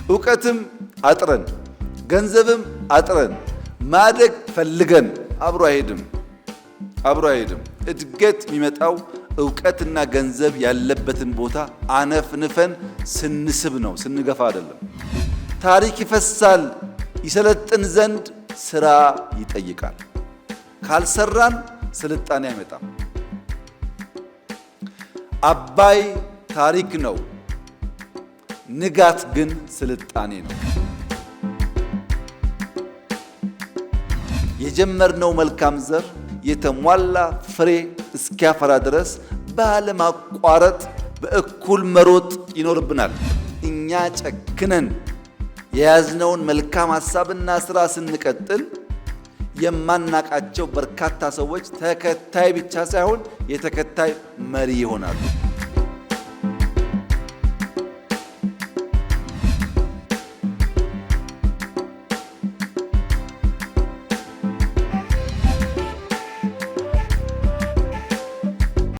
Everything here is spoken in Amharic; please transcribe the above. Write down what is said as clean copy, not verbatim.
እውቀትም አጥረን ገንዘብም አጥረን ማደግ ፈልገን አብሮ አይሄድም። እድገት የሚመጣው እውቀትና ገንዘብ ያለበትን ቦታ አነፍንፈን ስንስብ ነው፣ ስንገፋ አይደለም። ታሪክ ይፈሳል። ይሰለጥን ዘንድ ስራ ይጠይቃል። ካልሰራን ስልጣኔ አይመጣም። አባይ ታሪክ ነው፣ ንጋት ግን ስልጣኔ ነው። የጀመርነው መልካም ዘር የተሟላ ፍሬ እስኪያፈራ ድረስ ባለማቋረጥ በእኩል መሮጥ ይኖርብናል። እኛ ጨክነን የያዝነውን መልካም ሐሳብና ስራ ስንቀጥል የማናቃቸው በርካታ ሰዎች ተከታይ ብቻ ሳይሆን የተከታይ መሪ ይሆናሉ።